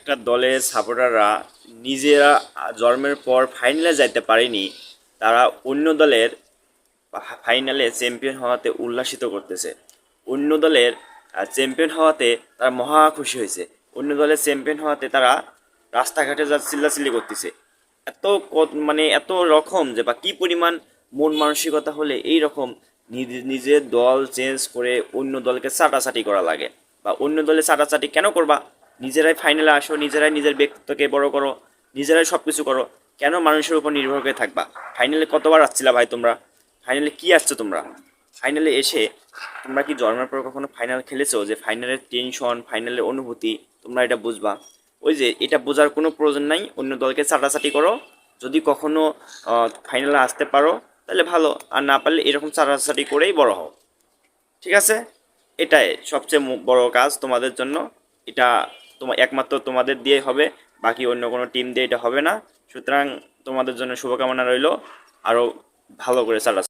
একটা দলের সাপোর্টাররা নিজেরা জন্মের পর ফাইনালে যাইতে পারেনি, তারা অন্য দলের ফাইনালে চ্যাম্পিয়ন হওয়াতে উল্লাসিত করতেছে। অন্য দলের চ্যাম্পিয়ন হওয়াতে তারা মহা খুশি হয়েছে। অন্য দলের চ্যাম্পিয়ন হওয়াতে তারা রাস্তাঘাটে যা চিল্লাচিল্লি করতেছে। এত মানে এত রকম যে বা কী পরিমাণ মন মানসিকতা হলে এই রকম নিজের দল চেঞ্জ করে অন্য দলকে চাটাচাটি করা লাগে। বা অন্য দলে চাটাচাটি কেন করবা? নিজেরাই ফাইনালে আসো, নিজেরাই নিজের ব্যক্তিত্বকে বড় করো, নিজেরাই সব কিছু করো। কেন মানুষের উপর নির্ভর করে থাকবা? ফাইনালে কতবার আসছিলা ভাই তোমরা? ফাইনালে কি আসছো তোমরা? ফাইনালে এসে তোমরা কি জন্মের পর কখনো ফাইনাল খেলেছো? যে ফাইনালের টেনশন, ফাইনালের অনুভূতি তোমরা এটা বুঝবা। ওই যে এটা বোঝার কোনো প্রয়োজন নাই, অন্য দলকে চাটাচাটি করো। যদি কখনো ফাইনালে আসতে পারো তাহলে ভালো, আর না পারলে এরকম চাটাচাটি করেই বড় হও। ঠিক আছে? এটাই সবচেয়ে বড় কাজ তোমাদের জন্য। এটা একমাত্র তোমাদের দিয়ে হবে, বাকি অন্য কোনো টিম দিয়ে এটা হবে না। সুতরাং তোমাদের জন্য শুভকামনা রইল, আরও ভালো করে চাটা